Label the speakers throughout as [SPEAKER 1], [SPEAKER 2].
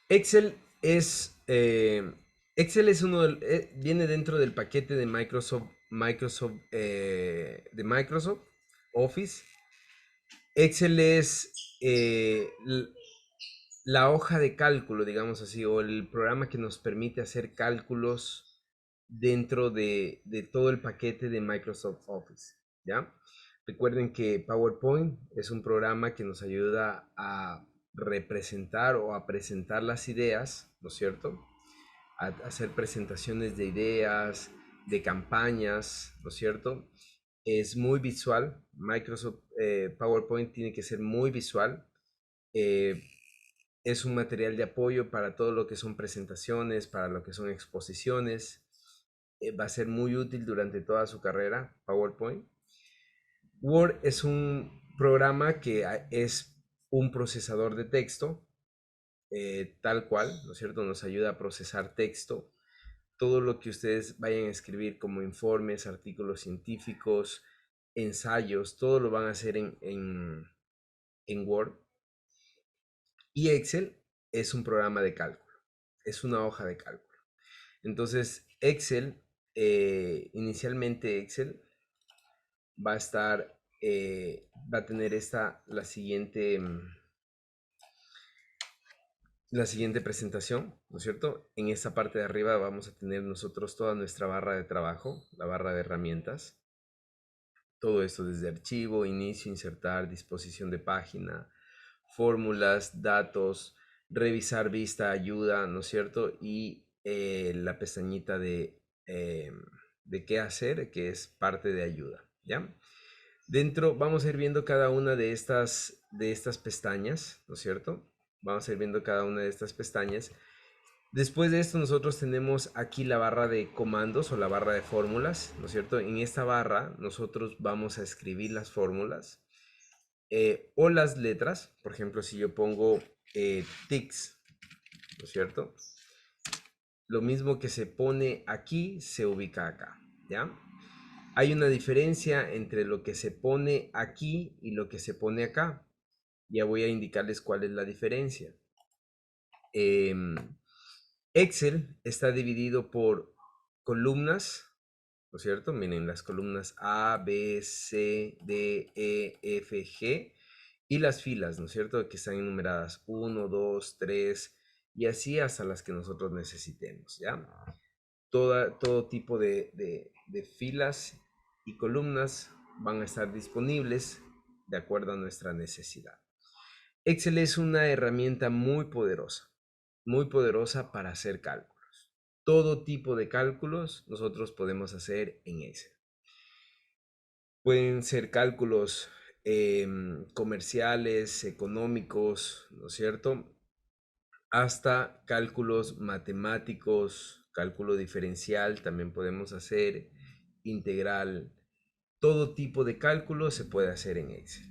[SPEAKER 1] Excel es, Excel es viene dentro del paquete de Microsoft Office. Excel es la hoja de cálculo, digamos así, o el programa que nos permite hacer cálculos dentro de todo el paquete de Microsoft Office, ¿ya? Recuerden que PowerPoint es un programa que nos ayuda a representar o a presentar las ideas, ¿no es cierto? A hacer presentaciones de ideas, de campañas, ¿no es cierto? Es muy visual. Microsoft PowerPoint tiene que ser muy visual. Eh, es un material de apoyo para todo lo que son presentaciones, para lo que son exposiciones. Va a ser muy útil durante toda su carrera, PowerPoint. Word es un programa que es un procesador de texto, tal cual, ¿no es cierto? Nos ayuda a procesar texto. Todo lo que ustedes vayan a escribir como informes, artículos científicos, ensayos, todo lo van a hacer en Word. Y Excel es un programa de cálculo, es una hoja de cálculo. Entonces, Excel, inicialmente Excel va a estar, va a tener la siguiente presentación, ¿no es cierto? En esta parte de arriba vamos a tener nosotros toda nuestra barra de trabajo, la barra de herramientas. Todo esto desde archivo, inicio, insertar, disposición de página, fórmulas, datos, revisar vista, ayuda, ¿no es cierto? Y la pestañita de qué hacer, que es parte de ayuda, ¿ya? Dentro vamos a ir viendo cada una de estas pestañas, ¿no es cierto? Vamos a ir viendo cada una de estas pestañas. Después de esto nosotros tenemos aquí la barra de comandos o la barra de fórmulas, ¿no es cierto? En esta barra nosotros vamos a escribir las fórmulas o las letras. Por ejemplo, si yo pongo tics, ¿no es cierto? Lo mismo que se pone aquí se ubica acá, ¿ya? Hay una diferencia entre lo que se pone aquí y lo que se pone acá. Ya voy a indicarles cuál es la diferencia. Em, Excel está dividido por columnas, ¿no es cierto? Miren, las columnas A, B, C, D, E, F, G y las filas, ¿no es cierto? Que están enumeradas 1, 2, 3 y así hasta las que nosotros necesitemos, ¿ya? Todo tipo de filas y columnas van a estar disponibles de acuerdo a nuestra necesidad. Excel es una herramienta muy poderosa para hacer cálculos. Todo tipo de cálculos nosotros podemos hacer en Excel. Pueden ser cálculos comerciales, económicos, ¿no es cierto? Hasta cálculos matemáticos, cálculo diferencial también podemos hacer, integral. Todo tipo de cálculo se puede hacer en Excel.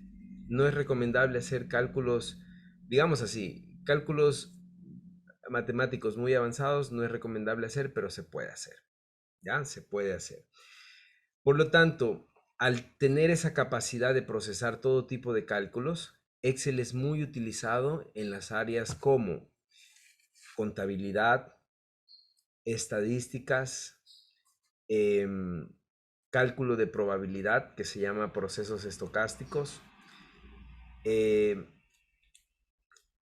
[SPEAKER 1] No es recomendable hacer cálculos, digamos así, cálculos matemáticos muy avanzados, no es recomendable hacer, pero se puede hacer. ¿Ya? Se puede hacer. Por lo tanto, al tener esa capacidad de procesar todo tipo de cálculos, Excel es muy utilizado en las áreas como contabilidad, estadísticas, em, cálculo de probabilidad, que se llama procesos estocásticos. eh,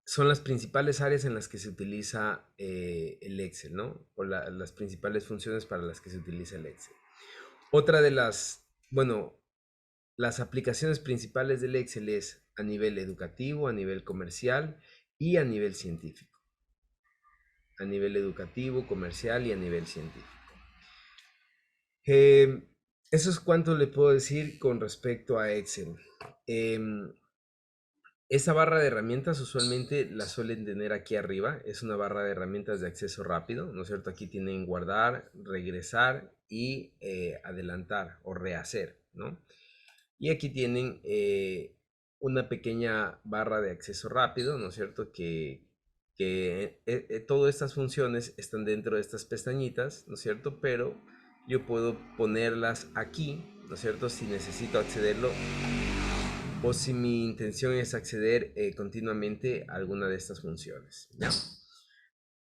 [SPEAKER 1] Son las principales áreas en las que se utiliza el Excel, ¿no? O las principales funciones para las que se utiliza el Excel. Otra de bueno, las aplicaciones principales del Excel es a nivel educativo, a nivel comercial y a nivel científico. A nivel educativo, comercial y a nivel científico. Eh, Eso es cuanto le puedo decir con respecto a Excel. Em, Esa barra de herramientas usualmente la suelen tener aquí arriba. Es una barra de herramientas de acceso rápido, ¿no es cierto? Aquí tienen guardar, regresar y adelantar o rehacer, ¿no? Y aquí tienen una pequeña barra de acceso rápido, ¿no es cierto? Que todas estas funciones están dentro de estas pestañitas, ¿no es cierto? Pero yo puedo ponerlas aquí, ¿no es cierto? Si necesito accederlo o si mi intención es acceder continuamente a alguna de estas funciones, ¿ya?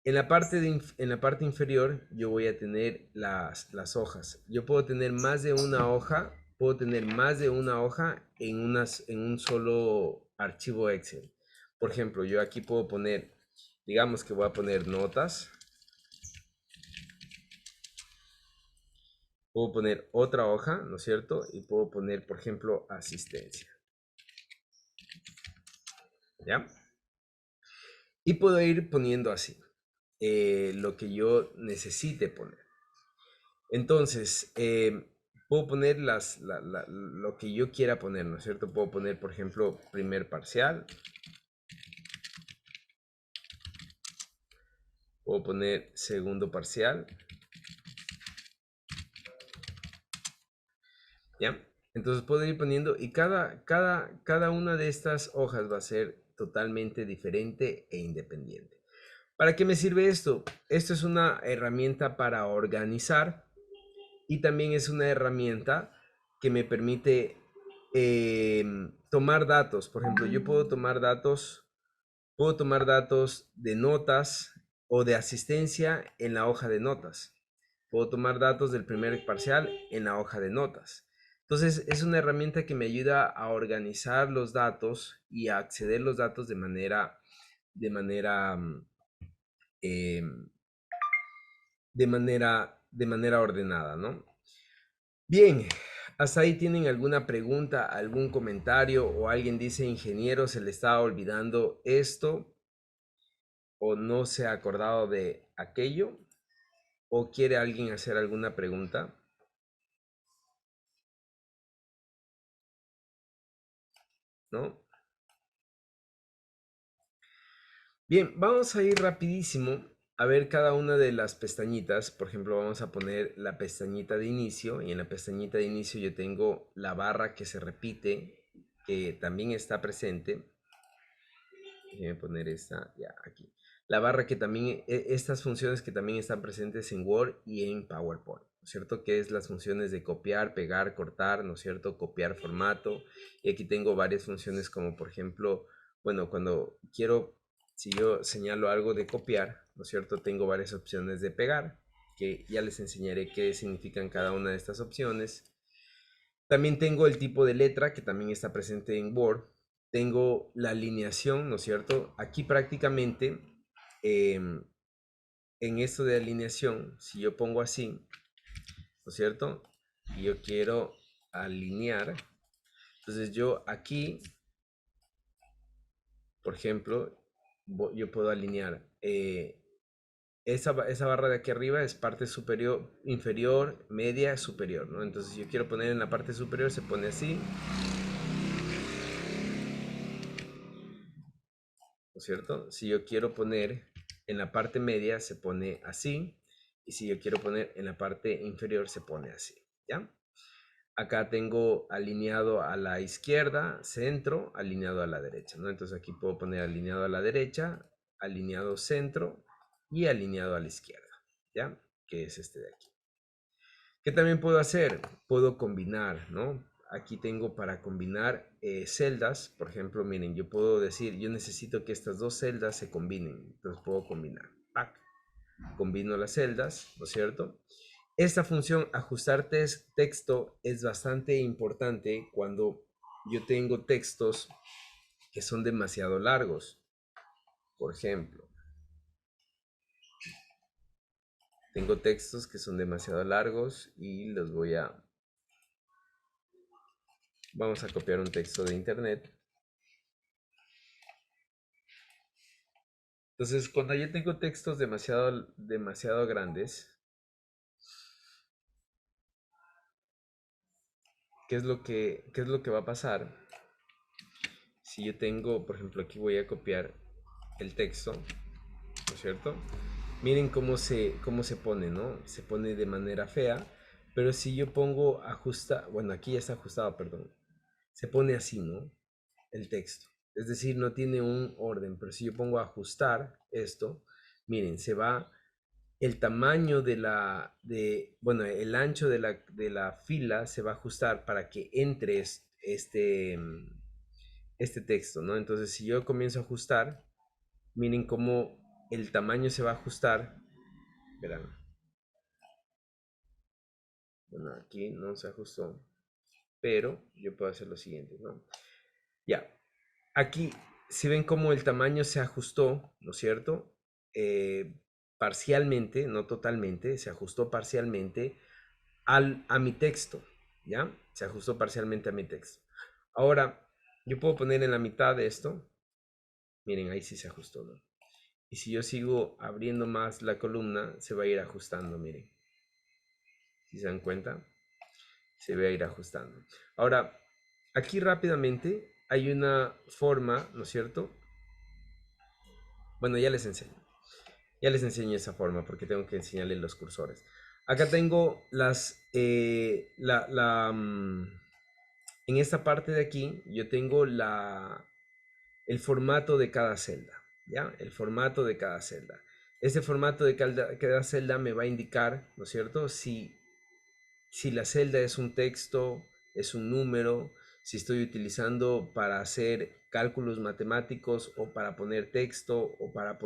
[SPEAKER 1] En la parte inferior yo voy a tener las hojas. Yo puedo tener más de una hoja, en un solo archivo Excel. Por ejemplo, yo aquí puedo poner, digamos que voy a poner notas, puedo poner otra hoja, ¿no es cierto? Y puedo poner, por ejemplo, asistencia. ¿Ya? Y puedo ir poniendo así, lo que yo necesite poner. Entonces, puedo poner lo que yo quiera poner, ¿no es cierto? Puedo poner, por ejemplo, primer parcial. Puedo poner segundo parcial. ¿Ya? Entonces puedo ir poniendo y cada una de estas hojas va a ser totalmente diferente e independiente. ¿Para qué me sirve esto? Esto es una herramienta para organizar y también es una herramienta que me permite tomar datos. Por ejemplo, yo puedo tomar datos de notas o de asistencia en la hoja de notas. Puedo tomar datos del primer parcial en la hoja de notas. Entonces, es una herramienta que me ayuda a organizar los datos y a acceder a los datos de manera, em, de manera ordenada, ¿no? Bien, hasta ahí tienen alguna pregunta, algún comentario o alguien dice, ingeniero, se le estaba olvidando esto o no se ha acordado de aquello o quiere alguien hacer alguna pregunta, ¿no? Bien, vamos a ir rapidísimo a ver cada una de las pestañitas. Por ejemplo, vamos a poner la pestañita de inicio y en la pestañita de inicio yo tengo la barra que se repite, que también está presente. Voy a poner esta ya aquí. La barra que también, estas funciones que también están presentes en Word y en PowerPoint, ¿no es cierto? Que es las funciones de copiar, pegar, cortar, ¿no es cierto? Copiar formato. Y aquí tengo varias funciones como por ejemplo, bueno, cuando quiero, si yo señalo algo de copiar, ¿no es cierto? Tengo varias opciones de pegar, que ya les enseñaré qué significan cada una de estas opciones. También tengo el tipo de letra que también está presente en Word. Tengo la alineación, ¿no es cierto? Aquí prácticamente, em, en esto de alineación, si yo pongo así, ¿no es cierto? Y yo quiero alinear. Entonces yo aquí, por ejemplo, yo puedo alinear. Esa barra de aquí arriba es parte superior, inferior, media, superior, ¿no? Entonces si yo quiero poner en la parte superior, se pone así. ¿No es cierto? Si yo quiero poner en la parte media, se pone así. Y si yo quiero poner en la parte inferior, se pone así. ¿Ya? Acá tengo alineado a la izquierda, centro, alineado a la derecha, ¿no? Entonces aquí puedo poner alineado a la derecha, alineado centro y alineado a la izquierda, ¿ya? Que es este de aquí. ¿Qué también puedo hacer? Puedo combinar, ¿no? Aquí tengo para combinar celdas. Por ejemplo, miren, yo puedo decir, yo necesito que estas dos celdas se combinen. Entonces puedo combinar. ¡Pac! Combino las celdas, ¿no es cierto? Esta función ajustar texto es bastante importante cuando yo tengo textos que son demasiado largos. Por ejemplo, tengo textos que son demasiado largos y los voy a... Vamos a copiar un texto de internet. Entonces, cuando yo tengo textos demasiado grandes, qué es lo que va a pasar? Si yo tengo, por ejemplo, aquí voy a copiar el texto, ¿no es cierto? Miren cómo se pone, ¿no? Se pone de manera fea, pero si yo pongo ajusta, bueno, aquí ya está ajustado, perdón. Se pone así, ¿no? El texto. Es decir, no tiene un orden, pero si yo pongo ajustar esto, miren, se va el tamaño bueno, el ancho de la fila se va a ajustar para que entre este texto, ¿no? Entonces, si yo comienzo a ajustar, miren cómo el tamaño se va a ajustar. Verán. Bueno, aquí no se ajustó, pero yo puedo hacer lo siguiente, ¿no? Ya, aquí, si ven cómo el tamaño se ajustó, ¿no es cierto? Parcialmente, no totalmente, se ajustó parcialmente a mi texto, ¿ya? Se ajustó parcialmente a mi texto. Ahora, yo puedo poner en la mitad de esto, miren, ahí sí se ajustó, ¿no? Y si yo sigo abriendo más la columna, se va a ir ajustando, miren. Si se dan cuenta, se va a ir ajustando. Ahora, aquí rápidamente hay una forma, ¿no es cierto? Bueno, ya les enseño. Ya les enseño esa forma porque tengo que enseñarles los cursores. Acá tengo en esta parte de aquí, yo tengo el formato de cada celda, ¿ya? El formato de cada celda. Este formato de cada celda me va a indicar, ¿no es cierto? Si la celda es un texto, es un número, si estoy utilizando para hacer cálculos matemáticos o para poner texto o para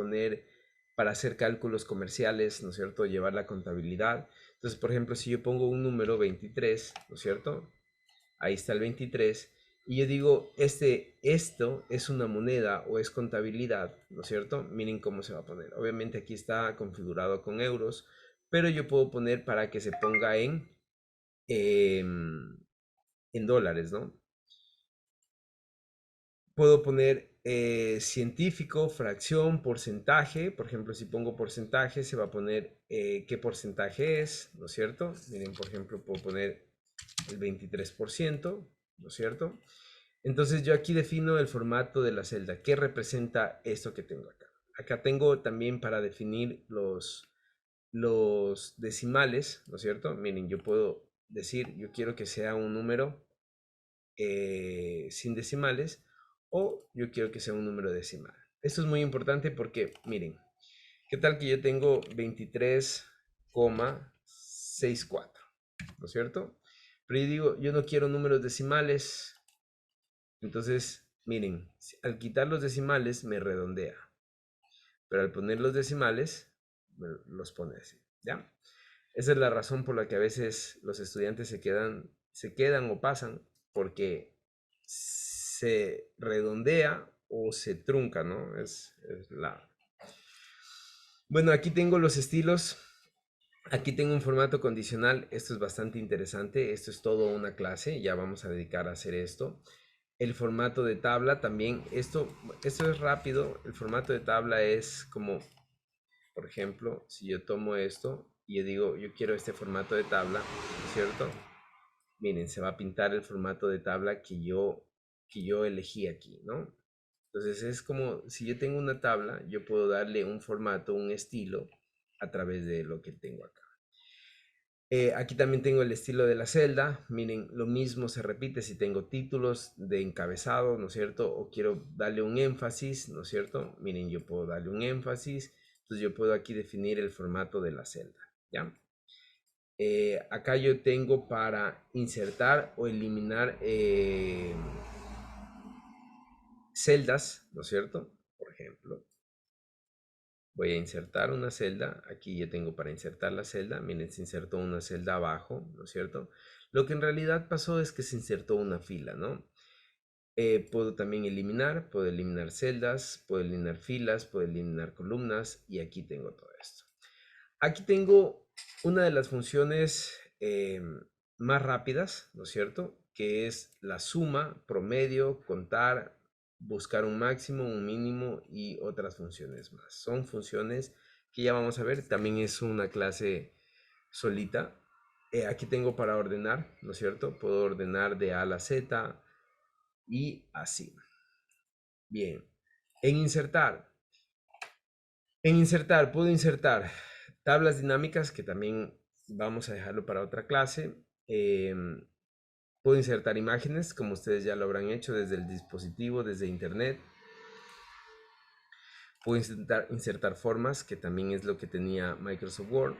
[SPEAKER 1] hacer cálculos comerciales, ¿no es cierto? Llevar la contabilidad. Entonces, por ejemplo, si yo pongo un número 23, ¿no es cierto? Ahí está el 23. Y yo digo, esto es una moneda o es contabilidad, ¿no es cierto? Miren cómo se va a poner. Obviamente aquí está configurado con euros, pero yo puedo poner para que se ponga en dólares, ¿no? Puedo poner científico, fracción, porcentaje. Por ejemplo, si pongo porcentaje, se va a poner qué porcentaje es, ¿no es cierto? Miren, por ejemplo, puedo poner el 23%, ¿no es cierto? Entonces yo aquí defino el formato de la celda. ¿Qué representa esto que tengo acá? Acá tengo también para definir los decimales, ¿no es cierto? Miren, yo puedo decir, yo quiero que sea un número sin decimales o yo quiero que sea un número decimal. Esto es muy importante porque, miren, ¿qué tal que yo tengo 23,64? ¿No es cierto? Pero yo digo, yo no quiero números decimales, entonces, miren, al quitar los decimales me redondea, pero al poner los decimales los pone así, ¿ya? Esa es la razón por la que a veces los estudiantes se quedan o pasan porque se redondea o se trunca, ¿no? Bueno, aquí tengo los estilos. Aquí tengo un formato condicional. Esto es bastante interesante. Esto es todo una clase. Ya vamos a dedicar a hacer esto. El formato de tabla también. Esto es rápido. El formato de tabla es como, por ejemplo, si yo tomo esto y yo digo, yo quiero este formato de tabla, ¿no es cierto? Miren, se va a pintar el formato de tabla que yo elegí aquí, ¿no? Entonces es como si yo tengo una tabla, yo puedo darle un formato, un estilo a través de lo que tengo acá. Aquí también tengo el estilo de la celda. Miren, lo mismo se repite si tengo títulos de encabezado, ¿no es cierto? O quiero darle un énfasis, ¿no es cierto? Miren, yo puedo darle un énfasis. Entonces yo puedo aquí definir el formato de la celda, ¿ya? Acá yo tengo para insertar o eliminar celdas, ¿no es cierto? Por ejemplo, voy a insertar una celda. Aquí yo tengo para insertar la celda. Miren, se insertó una celda abajo, ¿no es cierto? Lo que en realidad pasó es que se insertó una fila, ¿no? Puedo también puedo eliminar celdas, puedo eliminar filas, puedo eliminar columnas y aquí tengo todo esto. Aquí tengo una de las funciones más rápidas, ¿no es cierto? Que es la suma, promedio, contar, buscar un máximo, un mínimo y otras funciones más. Son funciones que ya vamos a ver. También es una clase solita. Aquí tengo para ordenar, ¿no es cierto? Puedo ordenar de A a la Z y así. Bien. En insertar. En insertar, puedo insertar tablas dinámicas, que también vamos a dejarlo para otra clase. Puedo insertar imágenes, como ustedes ya lo habrán hecho desde el dispositivo, desde internet. Puedo insertar formas, que también es lo que tenía Microsoft Word.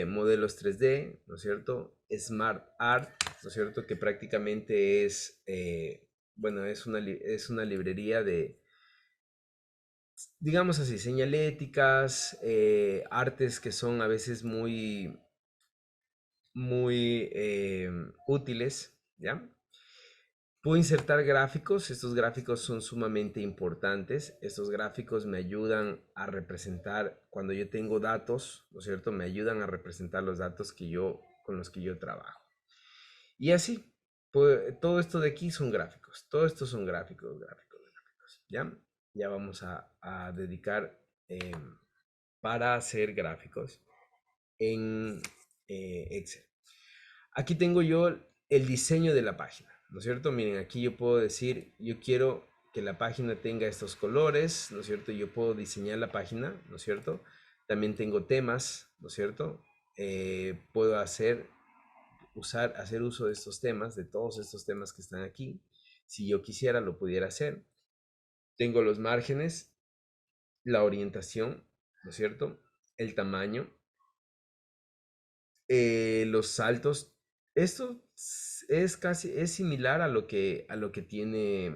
[SPEAKER 1] Modelos 3D, ¿no es cierto? Smart Art, ¿no es cierto? Que prácticamente bueno, es una librería digamos así, señaléticas, artes que son a veces muy útiles, ¿ya? Puedo insertar gráficos, estos gráficos son sumamente importantes, estos gráficos me ayudan a representar, cuando yo tengo datos, ¿no es cierto? Me ayudan a representar los datos con los que yo trabajo. Y así, pues, todo esto de aquí son gráficos, todo esto son gráficos, gráficos, ¿ya? Ya vamos a dedicar para hacer gráficos en Excel. Aquí tengo yo el diseño de la página, ¿no es cierto? Miren, aquí yo puedo decir, yo quiero que la página tenga estos colores, ¿no es cierto? Yo puedo diseñar la página, ¿no es cierto? También tengo temas, ¿no es cierto? Puedo hacer uso de estos temas, de todos estos temas que están aquí. Si yo quisiera, lo pudiera hacer. Tengo los márgenes, la orientación, ¿no es cierto? El tamaño, los saltos. Esto es similar a lo que tiene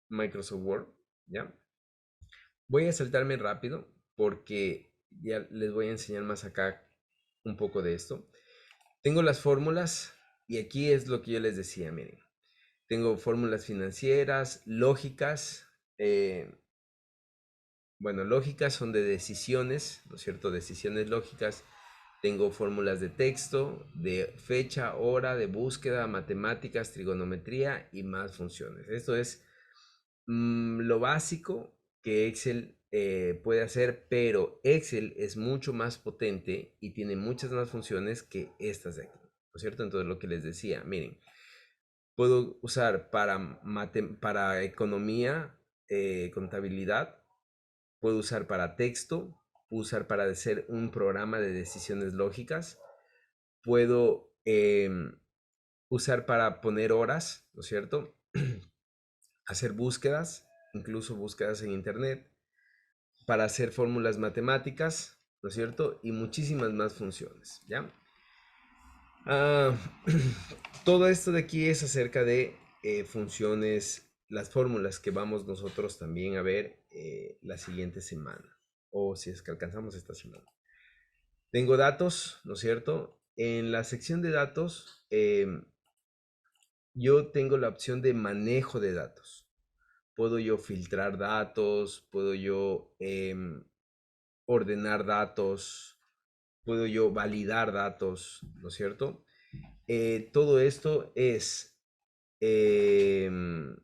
[SPEAKER 1] Microsoft Word, ¿ya? Voy a saltarme rápido porque ya les voy a enseñar más acá un poco de esto. Tengo las fórmulas y aquí es lo que yo les decía, miren. Tengo fórmulas financieras, lógicas. Bueno, lógicas son de decisiones, ¿no es cierto? Decisiones lógicas. Tengo fórmulas de texto, de fecha, hora, de búsqueda, matemáticas, trigonometría y más funciones. Esto es lo básico que Excel puede hacer, pero Excel es mucho más potente y tiene muchas más funciones que estas de aquí, ¿no es cierto? Entonces lo que les decía, miren, puedo usar para economía, contabilidad, puedo usar para texto, puedo usar para hacer un programa de decisiones lógicas, puedo usar para poner horas, ¿no es cierto? Hacer búsquedas, incluso búsquedas en internet, para hacer fórmulas matemáticas, ¿no es cierto? Y muchísimas más funciones, ¿ya? Ah, todo esto de aquí es acerca de funciones, las fórmulas que vamos nosotros también a ver la siguiente semana, o si es que alcanzamos esta semana. Tengo datos, ¿no es cierto? En la sección de datos, yo tengo la opción de manejo de datos. Puedo yo filtrar datos, puedo yo ordenar datos, puedo yo validar datos, ¿no es cierto? Todo esto es, em,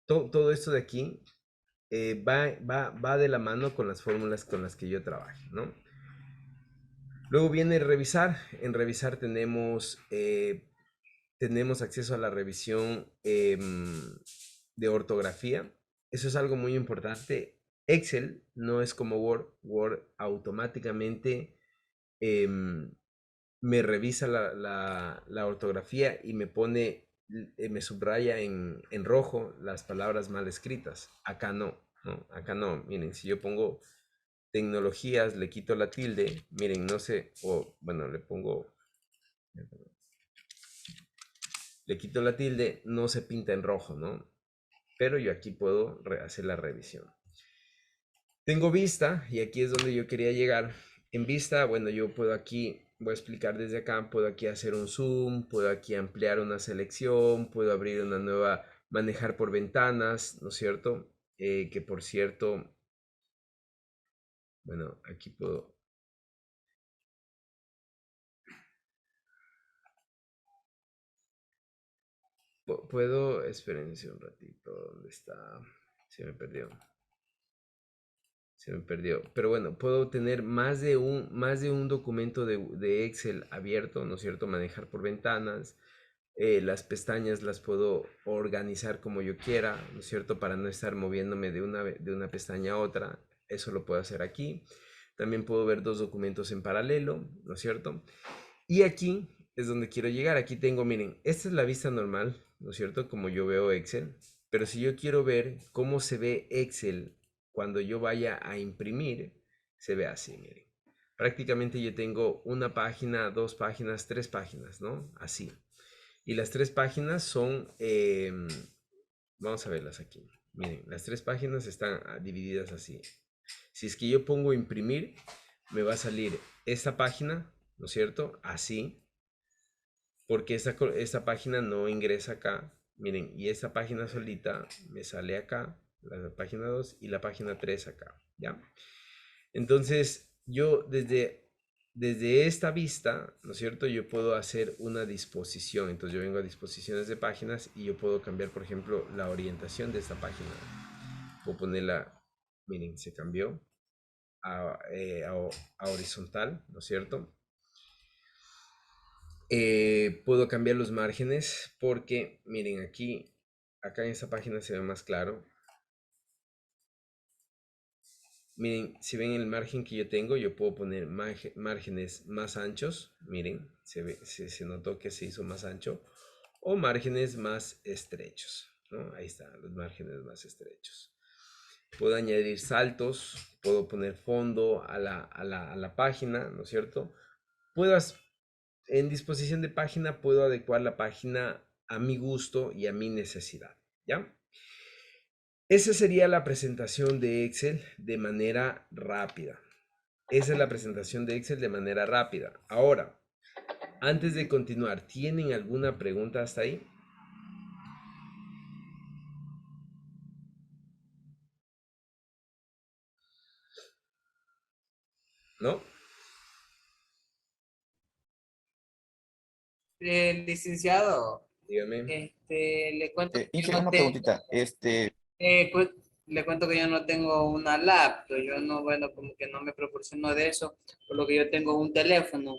[SPEAKER 1] todo esto de aquí va de la mano con las fórmulas con las que yo trabajo, ¿no? Luego viene revisar. En revisar tenemos acceso a la revisión de ortografía. Eso es algo muy importante. Excel no es como Word. Word automáticamente em, me revisa la ortografía y me subraya en rojo las palabras mal escritas. Acá no, ¿no? Acá no. Miren, si yo pongo tecnologías, le quito la tilde, miren, no sé, o bueno, le quito la tilde, no se pinta en rojo, ¿no? Pero yo aquí puedo hacer la revisión. Tengo vista, y aquí es donde yo quería llegar. En vista, bueno, yo puedo aquí, voy a explicar desde acá, puedo aquí hacer un zoom, puedo aquí ampliar una selección, puedo abrir una nueva, manejar por ventanas, ¿no es cierto? Que por cierto, bueno, aquí puedo, espérense un ratito, ¿dónde está? Se me perdió. Se me perdió. Pero bueno, puedo tener más de un documento de Excel abierto, ¿no es cierto? Manejar por ventanas. Las pestañas las puedo organizar como yo quiera, ¿no es cierto? Para no estar moviéndome de una pestaña a otra. Eso lo puedo hacer aquí. También puedo ver dos documentos en paralelo, ¿no es cierto? Y aquí es donde quiero llegar. Aquí tengo, miren, esta es la vista normal, ¿no es cierto? Como yo veo Excel. Pero si yo quiero ver cómo se ve Excel cuando yo vaya a imprimir, se ve así, miren. Prácticamente yo tengo una página, dos páginas, tres páginas, ¿no? Así. Y las tres páginas son, vamos a verlas aquí. Miren, las tres páginas están divididas así. Si es que yo pongo imprimir, me va a salir esta página, ¿no es cierto? Así, porque esta página no ingresa acá. Miren, y esta página solita me sale acá, la página 2 y la página 3 acá, ¿ya? Entonces, yo desde esta vista, ¿no es cierto? Yo puedo hacer una disposición. Entonces, yo vengo a disposiciones de páginas y yo puedo cambiar, por ejemplo, la orientación de esta página. Puedo ponerla, miren, se cambió a horizontal, ¿no es cierto? Puedo cambiar los márgenes porque, miren, acá en esta página se ve más claro. Miren, si ven el margen que yo tengo, yo puedo poner márgenes más anchos. Miren, se notó que se hizo más ancho. O márgenes más estrechos, ¿no? Ahí están los márgenes más estrechos. Puedo añadir saltos, puedo poner fondo a la página, ¿no es cierto? En disposición de página, puedo adecuar la página a mi gusto y a mi necesidad, ¿ya? Esa sería la presentación de Excel de manera rápida. Esa es la presentación de Excel de manera rápida. Ahora, antes de continuar, ¿tienen alguna pregunta hasta ahí? ¿No?
[SPEAKER 2] Licenciado,
[SPEAKER 1] Dígame.
[SPEAKER 2] le cuento que yo
[SPEAKER 3] Ingeniero,
[SPEAKER 2] no
[SPEAKER 3] una
[SPEAKER 2] tengo,
[SPEAKER 3] preguntita.
[SPEAKER 2] pues, le cuento que yo no tengo una laptop, yo no, bueno, como que no me proporciono de eso, por lo que yo tengo un teléfono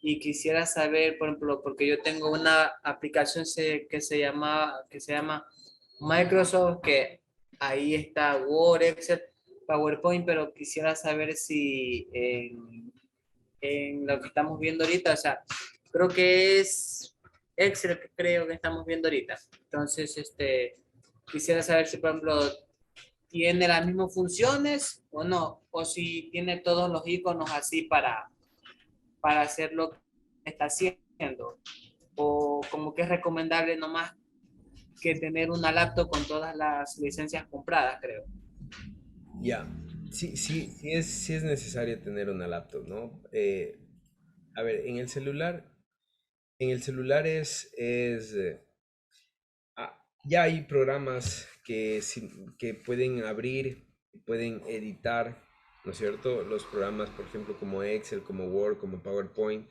[SPEAKER 2] y quisiera saber, por ejemplo, porque yo tengo una aplicación que se llama Microsoft, que ahí está Word, Excel, PowerPoint, pero quisiera saber si en lo que estamos viendo ahorita, o sea, creo que es Excel que creo que estamos viendo ahorita. Entonces, quisiera saber si, por ejemplo, tiene las mismas funciones o no, o si tiene todos los iconos así para hacer lo que está haciendo, o como que es recomendable nomás que tener una laptop con todas las licencias compradas, creo.
[SPEAKER 1] Ya. Sí es necesario tener una laptop, ¿no? A ver, en el celular ya hay programas que pueden abrir, pueden editar, ¿no es cierto? Los programas, por ejemplo, como Excel, como Word, como PowerPoint,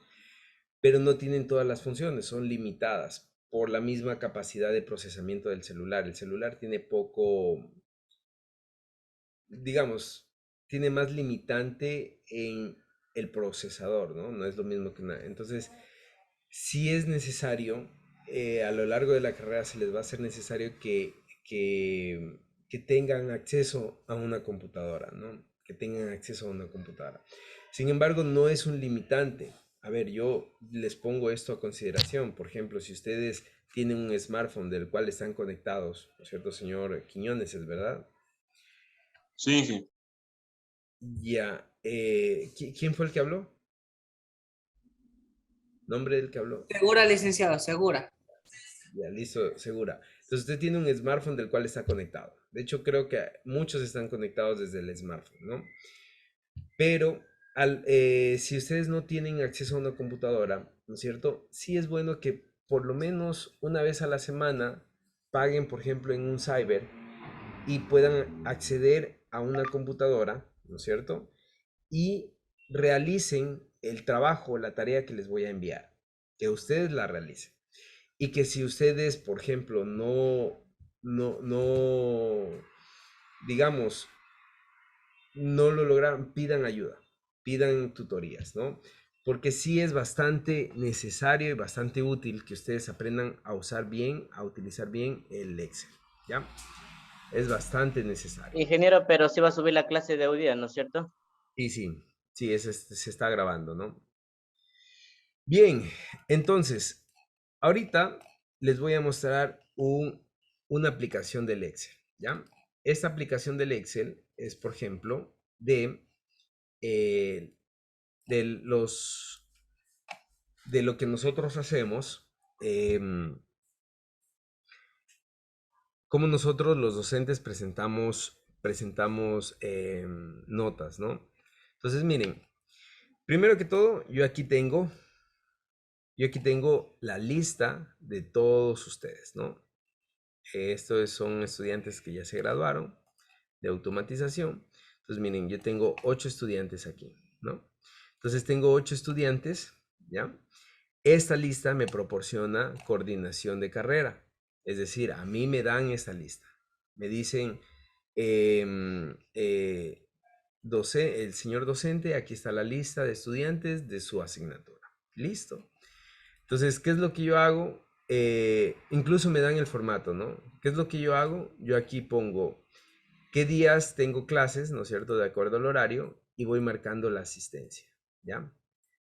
[SPEAKER 1] pero no tienen todas las funciones, son limitadas por la misma capacidad de procesamiento del celular. El celular tiene poco, digamos, tiene más limitante en el procesador, ¿no? No es lo mismo que nada. Entonces, si es necesario, a lo largo de la carrera se les va a hacer necesario que tengan acceso a una computadora, ¿no? Que tengan acceso a una computadora. Sin embargo, no es un limitante. A ver, yo les pongo esto a consideración. Por ejemplo, si ustedes tienen un smartphone del cual están conectados, ¿no es cierto, señor Quiñones, es verdad?
[SPEAKER 4] Sí, sí.
[SPEAKER 1] Ya, ¿quién fue el que habló? ¿Nombre del que habló?
[SPEAKER 2] Segura, licenciado, segura.
[SPEAKER 1] Ya, listo, segura. Entonces usted tiene un smartphone del cual está conectado. De hecho, creo que muchos están conectados desde el smartphone, ¿no? Pero si ustedes no tienen acceso a una computadora, ¿no es cierto? Sí es bueno que por lo menos una vez a la semana paguen, por ejemplo, en un cyber y puedan acceder a una computadora, ¿no es cierto? Y realicen el trabajo, la tarea que les voy a enviar, que ustedes la realicen. Y que si ustedes, por ejemplo, no, digamos, no lo lograron, pidan ayuda, pidan tutorías, ¿no? Porque sí es bastante necesario y bastante útil que ustedes aprendan a usar bien, a utilizar bien el Excel, ¿ya? Es bastante necesario.
[SPEAKER 5] Ingeniero, pero sí va a subir la clase de audio, ¿no es cierto?
[SPEAKER 1] Y sí, sí, se está grabando, ¿no? Bien, entonces, ahorita les voy a mostrar una aplicación del Excel, ¿ya? Esta aplicación del Excel es, por ejemplo, eh, de de lo que nosotros hacemos. cómo nosotros los docentes presentamos notas, ¿no? Entonces, miren, primero que todo, yo aquí tengo la lista de todos ustedes, ¿no? Estos son estudiantes que ya se graduaron de automatización. Entonces, miren, yo tengo 8 estudiantes aquí, ¿no? Entonces, tengo 8 estudiantes, ¿ya? Esta lista me proporciona coordinación de carrera. Es decir, a mí me dan esta lista. Me dicen, el señor docente, aquí está la lista de estudiantes de su asignatura. Listo. Entonces, ¿qué es lo que yo hago? Incluso me dan el formato, ¿no? ¿Qué es lo que yo hago? Yo aquí pongo qué días tengo clases, ¿no es cierto? De acuerdo al horario y voy marcando la asistencia, ¿ya?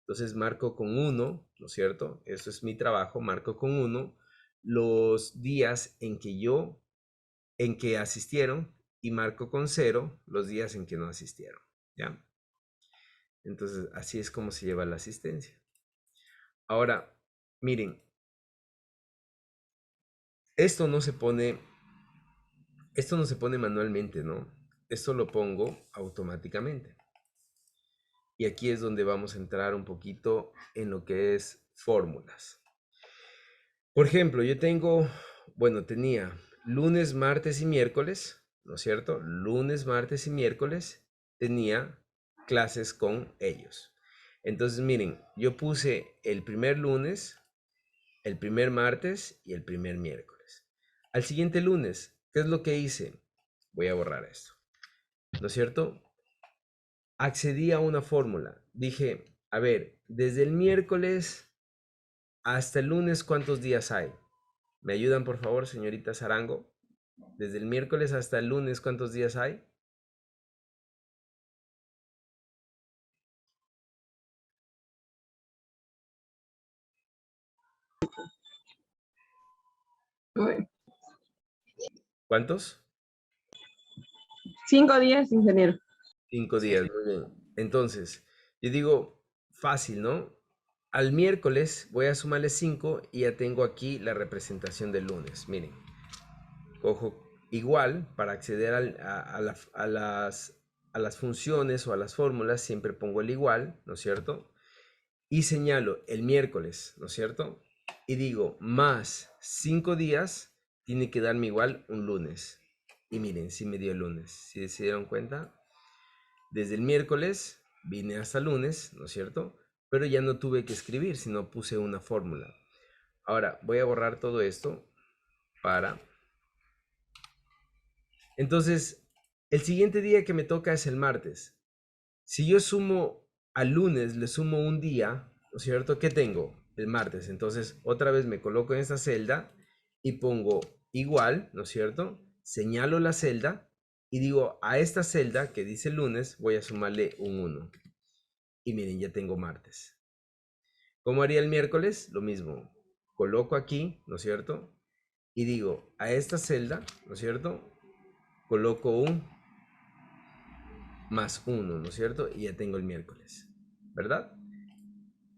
[SPEAKER 1] Entonces marco con 1, ¿no es cierto? Eso es mi trabajo, marco con 1 los días en que asistieron y marco con 0 los días en que no asistieron, ¿ya? Entonces así es como se lleva la asistencia. Ahora, miren, esto no se pone manualmente, ¿no? Esto lo pongo automáticamente. Y aquí es donde vamos a entrar un poquito en lo que es fórmulas. Por ejemplo, tenía lunes, martes y miércoles, ¿no es cierto? Lunes, martes y miércoles tenía clases con ellos. Entonces, miren, yo puse el primer lunes, el primer martes y el primer miércoles. Al siguiente lunes, ¿qué es lo que hice? Voy a borrar esto, ¿no es cierto? Accedí a una fórmula. Dije, a ver, desde el miércoles hasta el lunes, ¿cuántos días hay? ¿Me ayudan, por favor, señorita Zarango? Desde el miércoles hasta el lunes, ¿cuántos días hay?
[SPEAKER 3] Uy,
[SPEAKER 1] ¿Cuántos?
[SPEAKER 3] 5 días, ingeniero.
[SPEAKER 1] 5 días, muy bien. Entonces, yo digo, fácil, ¿no? Al miércoles voy a sumarle 5 y ya tengo aquí la representación del lunes. Miren, cojo igual para acceder a las funciones o a las fórmulas, siempre pongo el igual, ¿no es cierto? Y señalo el miércoles, ¿no es cierto? Y digo, más 5 días, tiene que darme igual un lunes. Y miren, sí me dio el lunes. ¿Sí se dieron cuenta? Desde el miércoles vine hasta el lunes, ¿no es cierto? Pero ya no tuve que escribir, sino puse una fórmula. Ahora, voy a borrar todo esto para... Entonces, el siguiente día que me toca es el martes. Si yo sumo al lunes, le sumo un día, ¿no es cierto? ¿Qué tengo? El martes. Entonces, otra vez me coloco en esta celda y pongo igual, ¿no es cierto? Señalo la celda y digo, a esta celda que dice lunes, voy a sumarle un 1. Y miren, ya tengo martes. ¿Cómo haría el miércoles? Lo mismo. Coloco aquí, ¿no es cierto? Y digo, a esta celda, ¿no es cierto? Coloco un más 1, ¿no es cierto? Y ya tengo el miércoles, ¿verdad?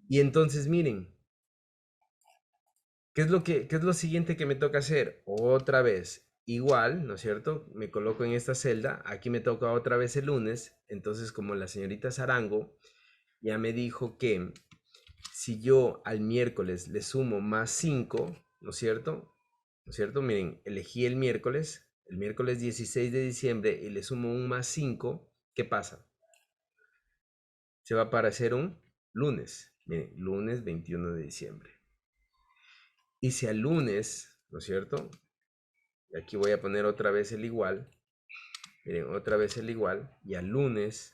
[SPEAKER 1] Y entonces miren, qué es lo siguiente que me toca hacer? Otra vez, igual, ¿no es cierto? Me coloco en esta celda, aquí me toca otra vez el lunes, entonces como la señorita Zarango ya me dijo que si yo al miércoles le sumo más 5, ¿no es cierto? ¿No es cierto? Miren, elegí el miércoles 16 de diciembre y le sumo un más 5, ¿qué pasa? Se va a aparecer un lunes, miren, lunes 21 de diciembre. Y si al lunes, ¿no es cierto? Y aquí voy a poner otra vez el igual, miren, otra vez el igual, y al lunes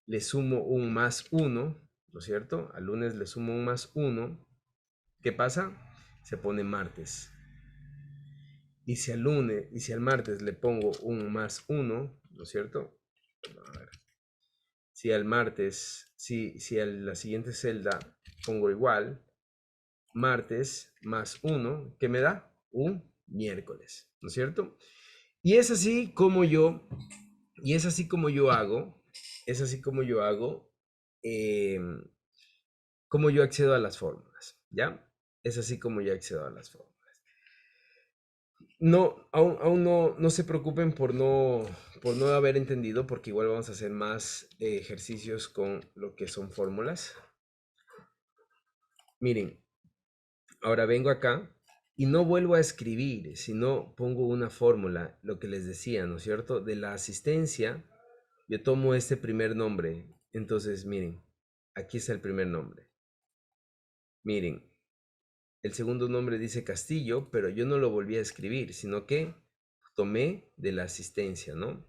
[SPEAKER 1] le sumo un más 1, ¿no es cierto? Al lunes le sumo un más 1, ¿qué pasa? Se pone martes. Y si al martes le pongo un más 1, ¿no es cierto? A ver. Si al martes, si a la siguiente celda pongo igual, martes más 1, ¿qué me da? Un miércoles, ¿no es cierto? Y es así como yo, hago, es así como yo hago, como yo accedo a las fórmulas, ¿ya? Es así como yo accedo a las fórmulas. No, aún no se preocupen por no haber entendido, porque igual vamos a hacer más ejercicios con lo que son fórmulas. Miren, ahora vengo acá y no vuelvo a escribir, sino pongo una fórmula, lo que les decía, ¿no es cierto? De la asistencia, yo tomo este primer nombre. Entonces, miren, aquí está el primer nombre. Miren, el segundo nombre dice Castillo, pero yo no lo volví a escribir, sino que tomé de la asistencia, ¿no?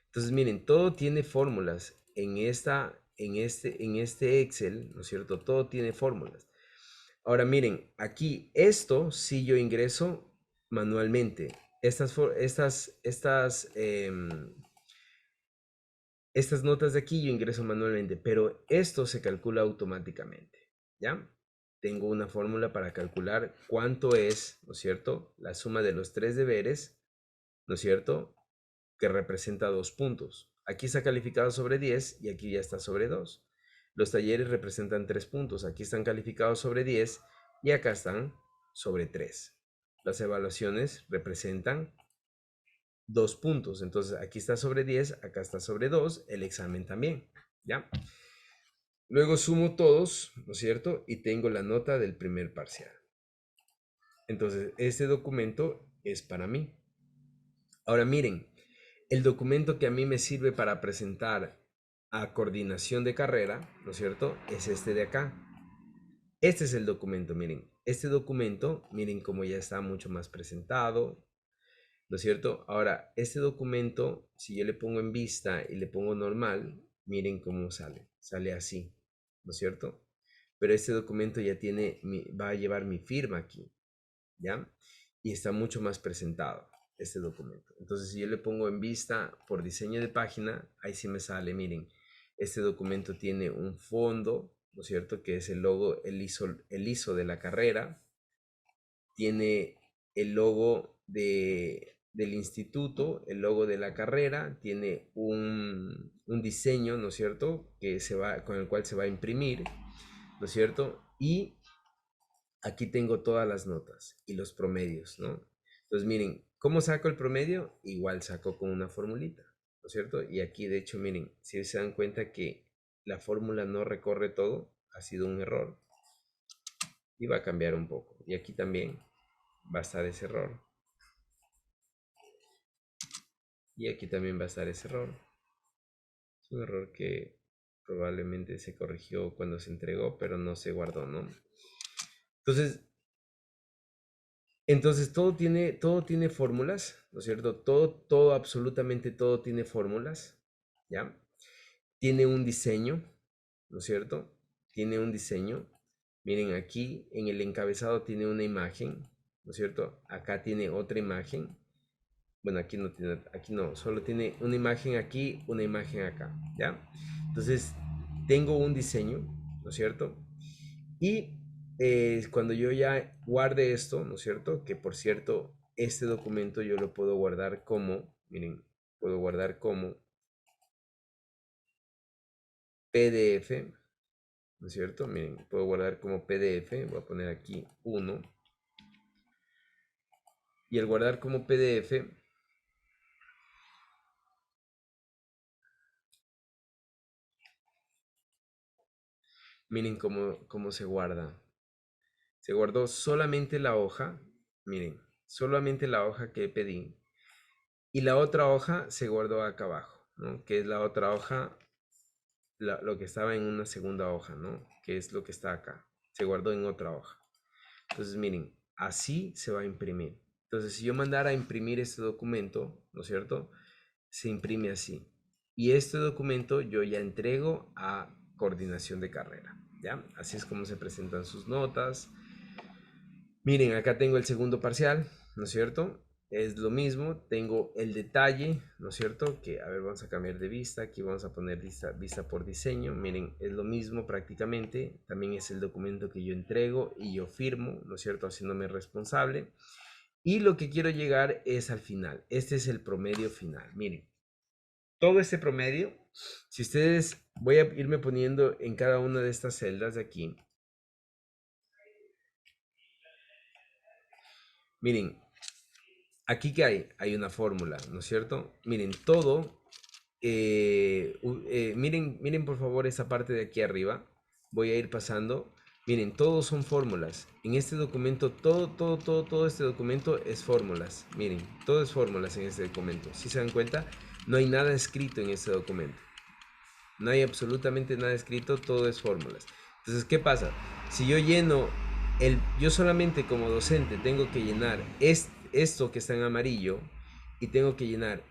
[SPEAKER 1] Entonces, miren, todo tiene fórmulas en este Excel, ¿no es cierto? Todo tiene fórmulas. Ahora, miren, aquí esto sí yo ingreso manualmente. Estas notas de aquí yo ingreso manualmente, pero esto se calcula automáticamente, ¿ya? Tengo una fórmula para calcular cuánto es, ¿no es cierto? La suma de los 3 deberes, ¿no es cierto? Que representa 2 puntos. Aquí está calificado sobre 10 y aquí ya está sobre 2. Los talleres representan 3 puntos. Aquí están calificados sobre 10 y acá están sobre 3. Las evaluaciones representan 2 puntos. Entonces aquí está sobre 10, acá está sobre 2, el examen también, ¿ya? Luego sumo todos, ¿no es cierto? Y tengo la nota del primer parcial. Entonces, este documento es para mí. Ahora miren, el documento que a mí me sirve para presentar a coordinación de carrera, ¿no es cierto? Es este de acá. Este es el documento, miren. Este documento, miren cómo ya está mucho más presentado, ¿no es cierto? Ahora, este documento, si yo le pongo en vista y le pongo normal, miren cómo sale. Sale así, ¿no es cierto? Pero este documento ya tiene, va a llevar mi firma aquí, ¿ya? Y está mucho más presentado este documento. Entonces, si yo le pongo en vista por diseño de página, ahí sí me sale, miren, este documento tiene un fondo, ¿no es cierto? Que es el logo, el ISO de la carrera, tiene el logo del instituto, el logo de la carrera, tiene un diseño, ¿no es cierto? Con el cual se va a imprimir, ¿no es cierto? Y aquí tengo todas las notas y los promedios, ¿no? Entonces, miren, ¿cómo saco el promedio? Igual saco con una formulita, ¿no es cierto? Y aquí, de hecho, miren, si se dan cuenta que la fórmula no recorre todo, ha sido un error y va a cambiar un poco. Y aquí también va a estar ese error. Y aquí también va a estar ese error. Es un error que probablemente se corrigió cuando se entregó, pero no se guardó, ¿no? Entonces todo tiene fórmulas, ¿no es cierto? Todo, absolutamente todo tiene fórmulas, ¿ya? Tiene un diseño, ¿no es cierto? Tiene un diseño. Miren, aquí en el encabezado tiene una imagen, ¿no es cierto? Acá tiene otra imagen. Bueno, aquí no, solo tiene una imagen aquí, una imagen acá, ¿ya? Entonces, tengo un diseño, ¿no es cierto? Y cuando yo ya guarde esto, ¿no es cierto? Que por cierto, este documento yo lo puedo guardar como, miren, puedo guardar como PDF, ¿no es cierto? Miren, puedo guardar como PDF, voy a poner aquí 1. Y el guardar como PDF, miren cómo se guarda. Se guardó solamente la hoja, miren, solamente la hoja que pedí. Y la otra hoja se guardó acá abajo, ¿no? Que es la otra hoja, lo que estaba en una segunda hoja, ¿no? Que es lo que está acá. Se guardó en otra hoja. Entonces, miren, así se va a imprimir. Entonces, si yo mandara a imprimir este documento, ¿no es cierto? Se imprime así. Y este documento yo ya entrego a coordinación de carrera, ¿ya? Así es como se presentan sus notas. Miren, acá tengo el segundo parcial, ¿no es cierto? Es lo mismo, tengo el detalle, ¿no es cierto? Que, a ver, vamos a cambiar de vista, aquí vamos a poner vista por diseño, miren, es lo mismo prácticamente, también es el documento que yo entrego y yo firmo, ¿no es cierto? Haciéndome responsable. Y lo que quiero llegar es al final, este es el promedio final, miren. Todo este promedio, si ustedes, voy a irme poniendo en cada una de estas celdas de aquí. Miren, Aquí que hay una fórmula, ¿no es cierto? Miren, todo, miren por favor esa parte de aquí arriba. Voy a ir pasando. Miren, todos son fórmulas. En este documento, todo este documento es fórmulas. Miren, todo es fórmulas en este documento. Si se dan cuenta, no hay nada escrito en este documento. No hay absolutamente nada escrito, todo es fórmulas. Entonces, ¿qué pasa? Si yo lleno, yo solamente como docente tengo que llenar esto que está en amarillo y tengo que llenar,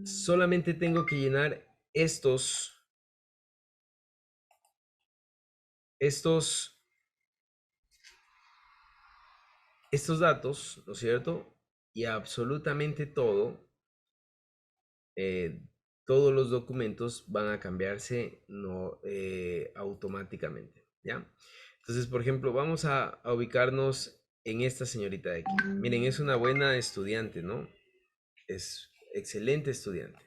[SPEAKER 1] solamente tengo que llenar estos datos, ¿no es cierto? Y absolutamente todo, todos los documentos van a cambiarse no, automáticamente, ¿ya? Entonces, por ejemplo, vamos a ubicarnos en esta señorita de aquí. Miren, es una buena estudiante, ¿no? Es excelente estudiante.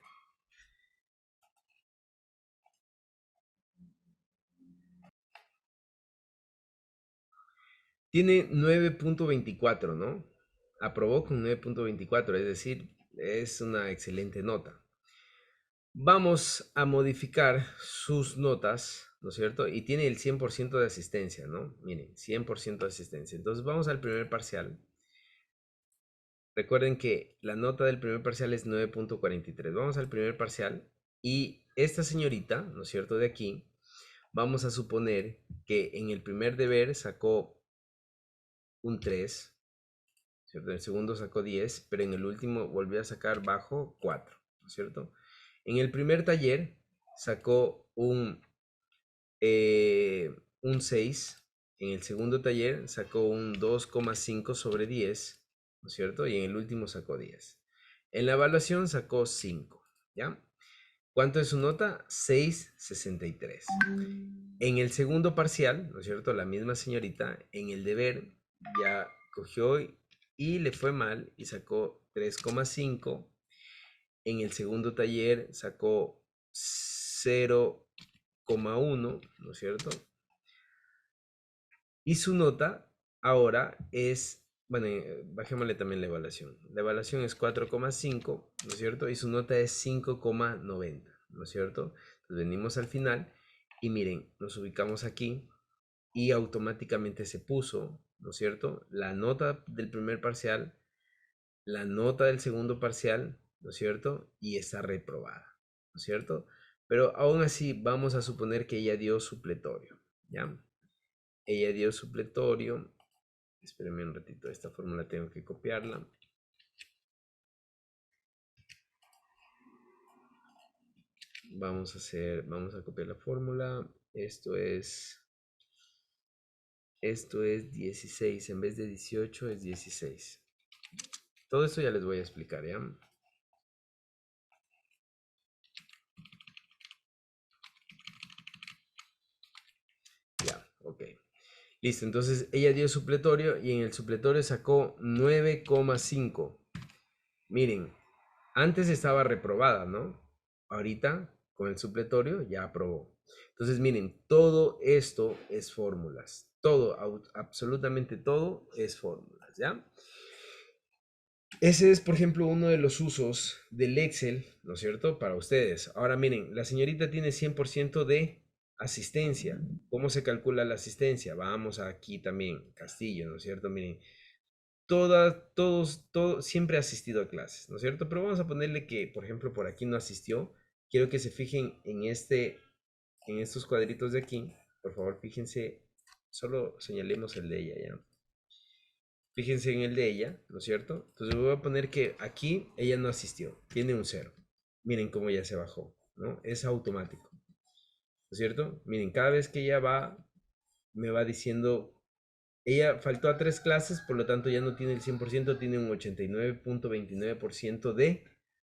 [SPEAKER 1] Tiene 9.24, ¿no? Aprobó con 9.24, es decir, es una excelente nota. Vamos a modificar sus notas, ¿no es cierto? Y tiene el 100% de asistencia, ¿no? Miren, 100% de asistencia. Entonces vamos al primer parcial. Recuerden que la nota del primer parcial es 9.43. Vamos al primer parcial y esta señorita, ¿no es cierto? De aquí, vamos a suponer que en el primer deber sacó un 3, ¿cierto? En el segundo sacó 10, pero en el último volvió a sacar bajo 4, ¿no es cierto? En el primer taller sacó un 6, en el segundo taller sacó un 2,5 sobre 10, ¿no es cierto? Y en el último sacó 10. En la evaluación sacó 5, ¿ya? ¿Cuánto es su nota? 6,63. En el segundo parcial, ¿no es cierto? La misma señorita, en el deber, ya cogió y le fue mal y sacó 3,5. En el segundo taller sacó 0,1, ¿no es cierto? Y su nota ahora es, bueno, bajémosle también la evaluación. La evaluación es 4,5, ¿no es cierto? Y su nota es 5,90, ¿no es cierto? Entonces venimos al final y miren, nos ubicamos aquí y automáticamente se puso, ¿no es cierto? La nota del primer parcial, la nota del segundo parcial, ¿no es cierto? Y está reprobada, ¿no es cierto? Pero aún así vamos a suponer que ella dio supletorio, ¿ya? Ella dio supletorio. Espérenme un ratito, esta fórmula tengo que copiarla. Vamos a copiar la fórmula. Esto es 16, en vez de 18 es 16. Todo esto ya les voy a explicar, ¿ya? Ya, ok. Listo, entonces ella dio supletorio y en el supletorio sacó 9,5. Miren, antes estaba reprobada, ¿no? Ahorita, con el supletorio, ya aprobó. Entonces, miren, todo esto es fórmulas. Todo, absolutamente todo es fórmulas, ¿ya? Ese es, por ejemplo, uno de los usos del Excel, ¿no es cierto? Para ustedes. Ahora, miren, la señorita tiene 100% de asistencia. ¿Cómo se calcula la asistencia? Vamos aquí también, Castillo, ¿no es cierto? Miren, siempre ha asistido a clases, ¿no es cierto? Pero vamos a ponerle que, por ejemplo, por aquí no asistió. Quiero que se fijen en estos cuadritos de aquí. Por favor, fíjense, solo señalemos el de ella, ¿ya? Fíjense en el de ella, ¿no es cierto? Entonces voy a poner que aquí ella no asistió, tiene un 0. Miren cómo ya se bajó, ¿no? Es automático, ¿no es cierto? Miren, cada vez que ella va, me va diciendo. Ella faltó a 3 clases, por lo tanto ya no tiene el 100%, tiene un 89.29% de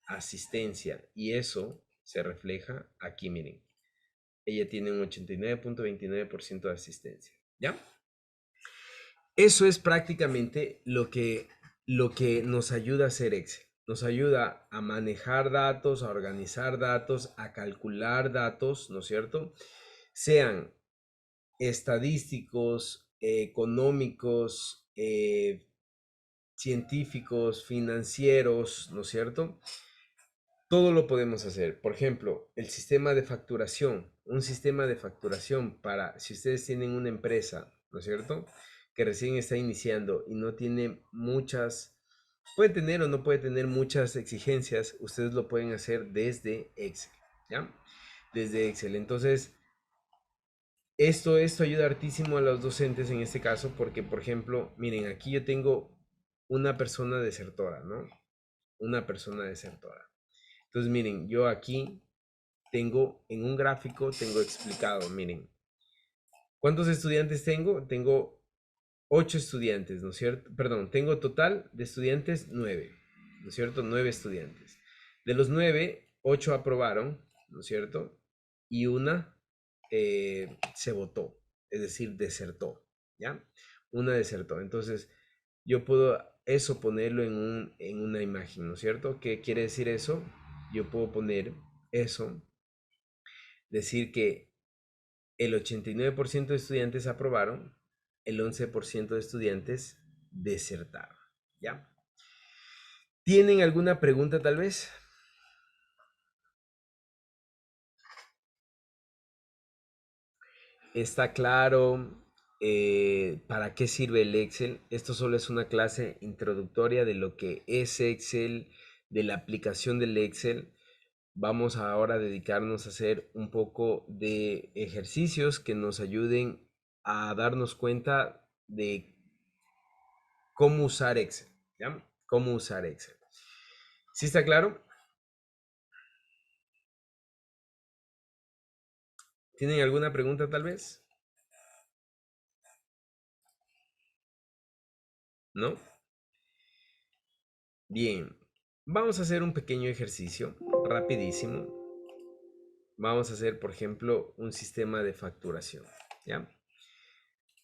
[SPEAKER 1] asistencia. Y eso se refleja aquí, miren. Ella tiene un 89.29% de asistencia. ¿Ya? Eso es prácticamente lo que nos ayuda a hacer Excel. Nos ayuda a manejar datos, a organizar datos, a calcular datos, ¿no es cierto? Sean estadísticos, económicos, científicos, financieros, ¿no es cierto? Todo lo podemos hacer. Por ejemplo, el sistema de facturación, un sistema de facturación para, si ustedes tienen una empresa, ¿no es cierto? Que recién está iniciando y no tiene muchas, puede tener o no puede tener muchas exigencias, ustedes lo pueden hacer desde Excel, ¿ya? Desde Excel. Entonces, esto ayuda hartísimo a los docentes en este caso porque, por ejemplo, miren, aquí yo tengo una persona desertora, ¿no? Una persona desertora. Entonces, miren, yo aquí tengo en un gráfico, tengo explicado, miren, ¿cuántos estudiantes tengo? Tengo 8 estudiantes, ¿no es cierto? Perdón, tengo total de estudiantes 9, ¿no es cierto? 9 estudiantes. De los 9, 8 aprobaron, ¿no es cierto? Y una se votó, es decir, desertó, ¿ya? Una desertó. Entonces, yo puedo eso ponerlo en una imagen, ¿no es cierto? ¿Qué quiere decir eso? Yo puedo poner eso, decir que el 89% de estudiantes aprobaron, el 11% de estudiantes desertaron, ¿ya? ¿Tienen alguna pregunta tal vez? ¿Está claro para qué sirve el Excel? Esto solo es una clase introductoria de lo que es Excel, de la aplicación del Excel. Vamos ahora a dedicarnos a hacer un poco de ejercicios que nos ayuden a darnos cuenta de cómo usar Excel, ¿ya? Cómo usar Excel. ¿Sí está claro? ¿Tienen alguna pregunta tal vez? ¿No? Bien, vamos a hacer un pequeño ejercicio, rapidísimo. Vamos a hacer, por ejemplo, un sistema de facturación, ¿ya?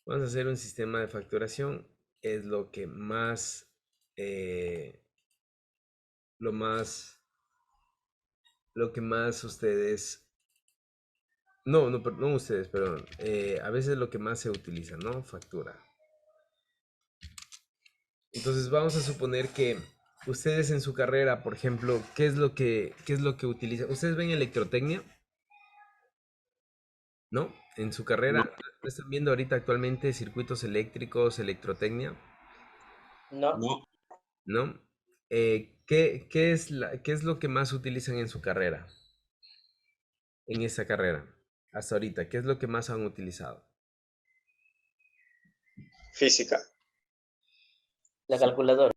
[SPEAKER 1] Vamos a hacer un sistema de facturación, es lo que más, lo más, lo que más ustedes, no ustedes, perdón, a veces lo que más se utiliza, ¿no? Factura. Entonces vamos a suponer que ustedes en su carrera, por ejemplo, qué es lo que utilizan? ¿Ustedes ven electrotecnia? ¿No? En su carrera,
[SPEAKER 4] No,
[SPEAKER 1] ¿no están viendo ahorita actualmente circuitos eléctricos, electrotecnia?
[SPEAKER 5] No,
[SPEAKER 4] no,
[SPEAKER 1] ¿No? ¿Qué es lo que más utilizan en su carrera? En esta carrera, hasta ahorita, ¿qué es lo que más han utilizado?
[SPEAKER 3] Física.
[SPEAKER 5] la calculadora.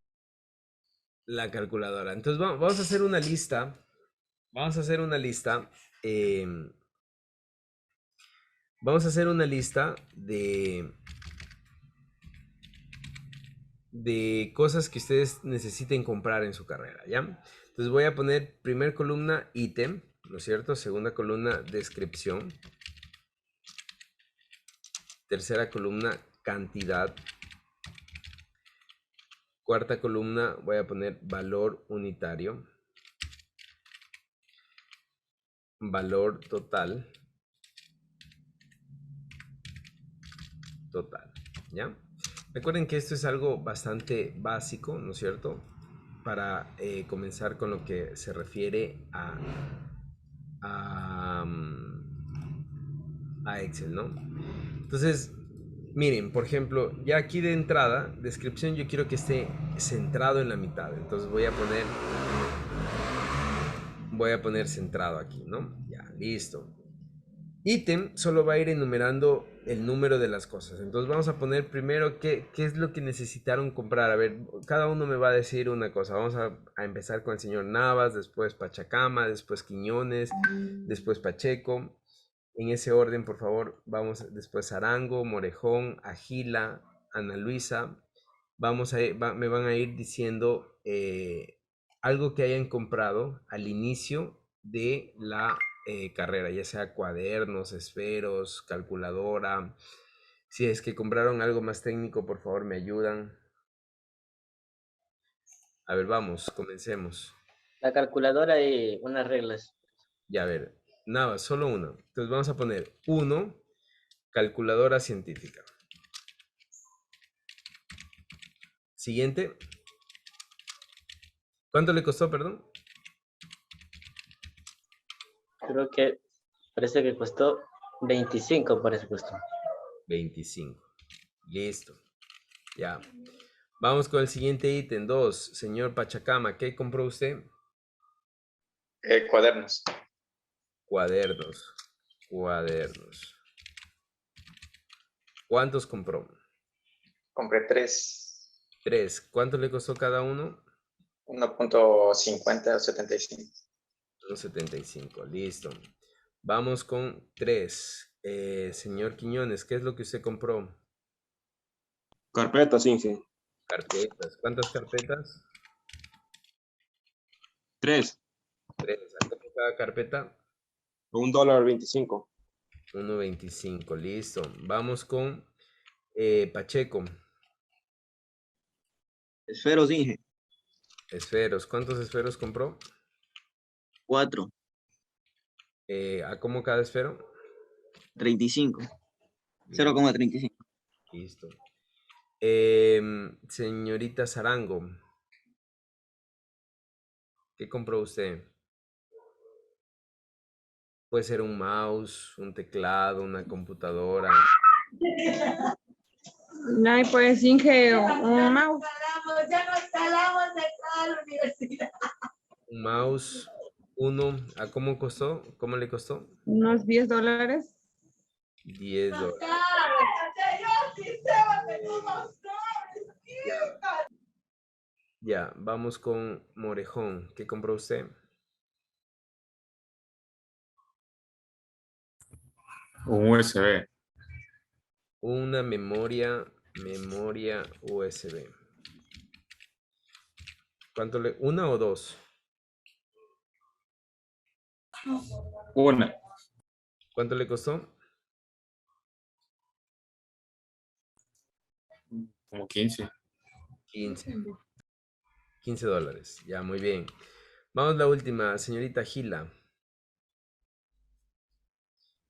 [SPEAKER 1] La calculadora. Entonces vamos a hacer una lista. Vamos a hacer una lista. Vamos a hacer una lista de cosas que ustedes necesiten comprar en su carrera, ¿ya? Entonces voy a poner primer columna ítem, ¿no es cierto? Segunda columna descripción. Tercera columna cantidad. Cuarta columna voy a poner valor unitario. Valor total. Total, ¿ya? Recuerden que esto es algo bastante básico, ¿no es cierto? Para comenzar con lo que se refiere a Excel, ¿no? Entonces, miren, por ejemplo, ya aquí de entrada, descripción, yo quiero que esté centrado en la mitad. Entonces voy a poner centrado aquí, ¿no? Ya, listo. Ítem solo va a ir enumerando el número de las cosas. Entonces vamos a poner primero qué es lo que necesitaron comprar. A ver, cada uno me va a decir una cosa. Vamos a empezar con el señor Navas, después Pachacama, después Quiñones, después Pacheco. En ese orden, por favor, vamos después Arango, Morejón, Agila, Ana Luisa. Me van a ir diciendo algo que hayan comprado al inicio de la carrera, ya sea cuadernos, esferos, calculadora. Si es que compraron algo más técnico, por favor me ayudan. A ver, vamos, comencemos.
[SPEAKER 5] La calculadora y unas reglas.
[SPEAKER 1] Ya, a ver, nada, solo uno. Entonces vamos a poner 1, calculadora científica. Siguiente, ¿Cuánto le costó, perdón?
[SPEAKER 5] Creo que parece que costó 25, parece que costó.
[SPEAKER 1] 25. Listo. Ya. Vamos con el siguiente ítem. 2. Señor Pachacama, ¿qué compró usted?
[SPEAKER 3] Cuadernos.
[SPEAKER 1] Cuadernos. Cuadernos. ¿Cuántos compró?
[SPEAKER 3] Compré 3.
[SPEAKER 1] 3. ¿Cuánto le costó cada uno?
[SPEAKER 3] 1.50 o 75.
[SPEAKER 1] 1.75. Listo. Vamos con 3. Señor Quiñones, ¿qué es lo que usted compró?
[SPEAKER 4] Carpetas, Inge.
[SPEAKER 1] Carpetas. ¿Cuántas carpetas?
[SPEAKER 4] 3.
[SPEAKER 1] 3. ¿A cómo cada carpeta?
[SPEAKER 4] $1.25.
[SPEAKER 1] 1.25. Listo. Vamos con Pacheco.
[SPEAKER 6] Esferos, Inge.
[SPEAKER 1] Esferos. ¿Cuántos esferos compró?
[SPEAKER 6] 4,
[SPEAKER 1] ¿A cómo cada esfero?
[SPEAKER 6] 35.
[SPEAKER 1] Bien,
[SPEAKER 6] 0,35.
[SPEAKER 1] listo. Señorita Zarango, ¿qué compró usted? Puede ser un mouse, un teclado, una computadora.
[SPEAKER 7] No, y pues Inge, un mouse,
[SPEAKER 8] Ya nos calamos de toda la universidad.
[SPEAKER 1] Un mouse, uno. ¿A cómo costó? ¿Cómo le costó?
[SPEAKER 7] unos $10.
[SPEAKER 1] 10 dólares. Ya, vamos con Morejón. ¿Qué compró usted?
[SPEAKER 4] Un USB.
[SPEAKER 1] Una memoria USB. ¿Cuánto le? ¿Una o dos?
[SPEAKER 4] Una.
[SPEAKER 1] ¿Cuánto le costó?
[SPEAKER 4] Como 15.
[SPEAKER 1] 15. 15 dólares. Ya, muy bien. Vamos a la última, señorita Gila.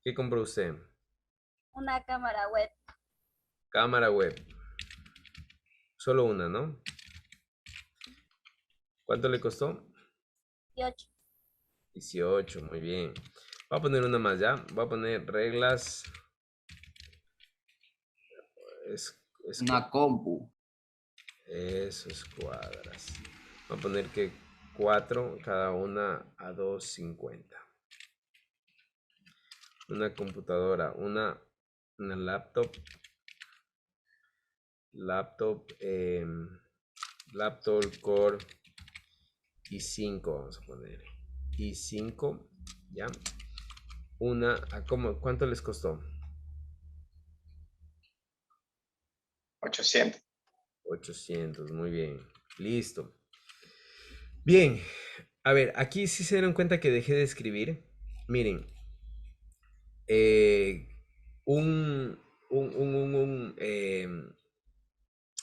[SPEAKER 1] ¿Qué compró usted?
[SPEAKER 8] Una cámara web.
[SPEAKER 1] Cámara web. Solo una, ¿no? ¿Cuánto le costó?
[SPEAKER 8] 18.
[SPEAKER 1] 18, muy bien. Voy a poner una más, ¿ya? Voy a poner reglas.
[SPEAKER 6] Una compu.
[SPEAKER 1] Eso, escuadras. Voy a poner que 4, cada una a 2.50. Una computadora, una laptop. Laptop Core i5, vamos a poner. i5, ¿ya? Una, ¿cuánto les costó?
[SPEAKER 3] 800.
[SPEAKER 1] 800, muy bien. Listo. Bien, a ver, aquí sí se dieron cuenta que dejé de escribir. Miren, un,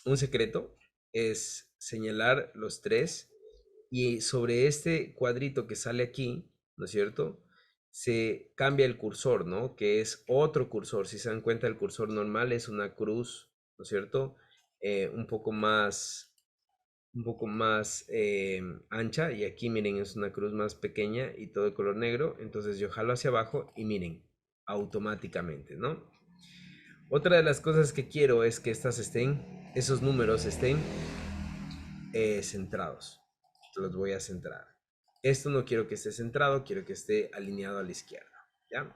[SPEAKER 1] un secreto es señalar los 3 y sobre este cuadrito que sale aquí, ¿no es cierto? Se cambia el cursor, ¿no? Que es otro cursor. Si se dan cuenta, el cursor normal es una cruz, ¿no es cierto? Un poco más, ancha, y aquí miren, es una cruz más pequeña y todo de color negro. Entonces yo jalo hacia abajo y miren, automáticamente, ¿no? Otra de las cosas que quiero es que esos números estén centrados. Los voy a centrar. Esto no quiero que esté centrado, quiero que esté alineado a la izquierda, ¿ya?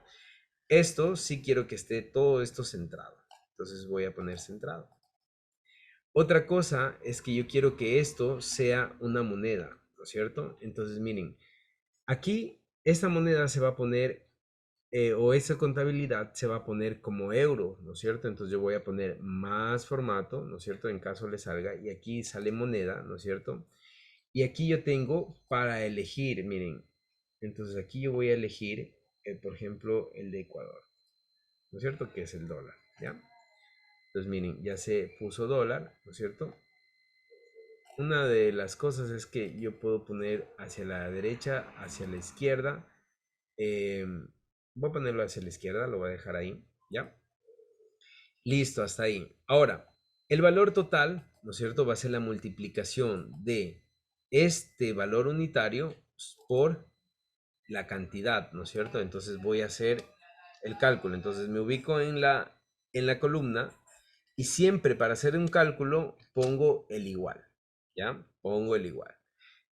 [SPEAKER 1] Esto sí quiero que esté todo esto centrado. Entonces voy a poner centrado. Otra cosa es que yo quiero que esto sea una moneda, ¿no es cierto? Entonces miren, aquí esta moneda se va a poner, o esa contabilidad se va a poner como euro, ¿no es cierto? Entonces yo voy a poner más formato, ¿no es cierto? En caso le salga, y aquí sale moneda, ¿no es cierto? Y aquí yo tengo para elegir, miren. Entonces aquí yo voy a elegir, por ejemplo, el de Ecuador, ¿no es cierto? Que es el dólar, ¿ya? Entonces miren, ya se puso dólar, ¿no es cierto? Una de las cosas es que yo puedo poner hacia la derecha, hacia la izquierda. Voy a ponerlo hacia la izquierda, lo voy a dejar ahí, ¿ya? Listo, hasta ahí. Ahora, el valor total, ¿no es cierto? Va a ser la multiplicación de este valor unitario por la cantidad, ¿no es cierto? Entonces voy a hacer el cálculo. Entonces me ubico en la columna y siempre para hacer un cálculo pongo el igual, ¿ya? Pongo el igual.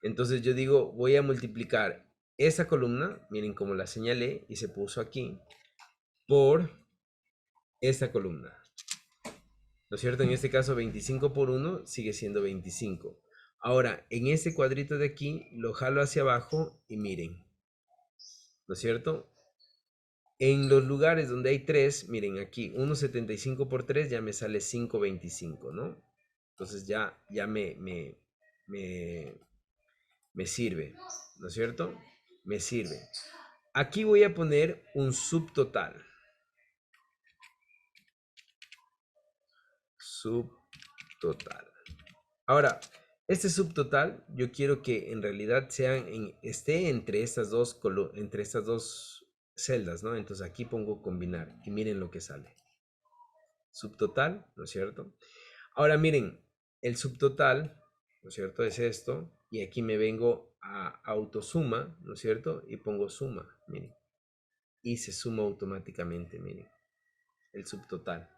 [SPEAKER 1] Entonces yo digo, voy a multiplicar esa columna, miren cómo la señalé y se puso aquí, por esta columna. ¿No es cierto? En este caso 25 por 1 sigue siendo 25. Ahora, en este cuadrito de aquí lo jalo hacia abajo y miren, ¿no es cierto? En los lugares donde hay 3, miren aquí, 1,75 por 3 ya me sale 5,25, ¿no? Entonces ya me sirve, ¿no es cierto? Me sirve. Aquí voy a poner un subtotal. Subtotal. Ahora, este subtotal yo quiero que en realidad esté entre estas dos celdas, ¿no? Entonces aquí pongo combinar y miren lo que sale. Subtotal, ¿no es cierto? Ahora miren, el subtotal, ¿no es cierto? Es esto y aquí me vengo a autosuma, ¿no es cierto? Y pongo suma, miren. Y se suma automáticamente, miren. El subtotal.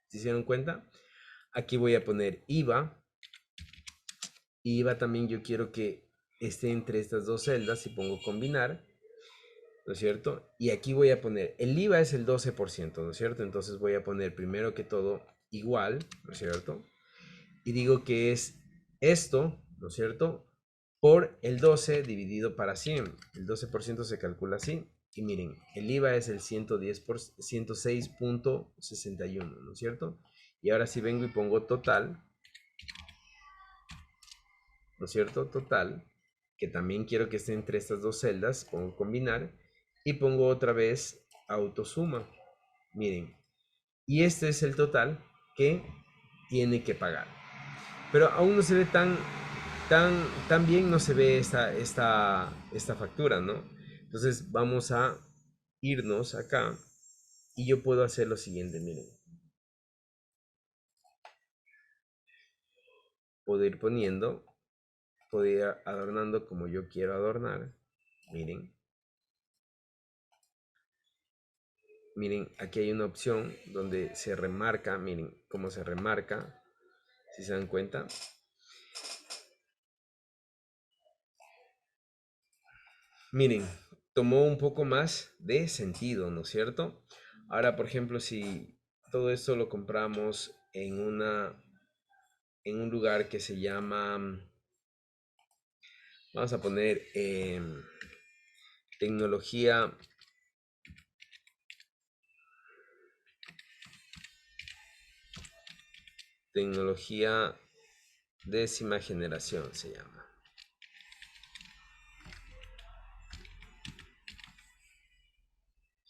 [SPEAKER 1] ¿Se dieron cuenta? Aquí voy a poner IVA. Y IVA también yo quiero que esté entre estas dos celdas y pongo combinar, ¿no es cierto? Y aquí voy a poner, el IVA es el 12%, ¿no es cierto? Entonces voy a poner primero que todo igual, ¿no es cierto? Y digo que es esto, ¿no es cierto? Por el 12 dividido para 100. El 12% se calcula así. Y miren, el IVA es el 106.61, ¿no es cierto? Y ahora sí vengo y pongo total, ¿no es cierto? Total, que también quiero que esté entre estas dos celdas, pongo combinar y pongo otra vez autosuma. Miren, y este es el total que tiene que pagar. Pero aún no se ve tan bien, no se ve esta factura, ¿no? Entonces vamos a irnos acá y yo puedo hacer lo siguiente, miren. Puedo ir poniendo, puedo ir adornando como yo quiero adornar. Miren. Miren, aquí hay una opción donde se remarca, miren cómo se remarca, si se dan cuenta. Miren, tomó un poco más de sentido, ¿no es cierto? Ahora, por ejemplo, si todo esto lo compramos en un lugar que se llama, vamos a poner tecnología décima generación se llama.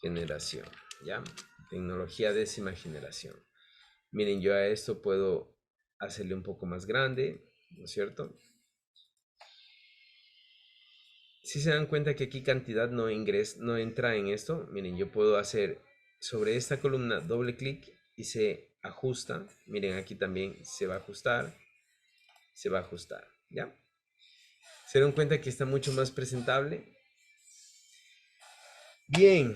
[SPEAKER 1] Generación, ¿ya? Tecnología décima generación. Miren, yo a esto puedo hacerle un poco más grande, ¿no es cierto? Si se dan cuenta que aquí cantidad no entra en esto, miren, yo puedo hacer sobre esta columna doble clic y se ajusta. Miren, aquí también se va a ajustar, ¿ya? ¿Se dan cuenta que está mucho más presentable? Bien,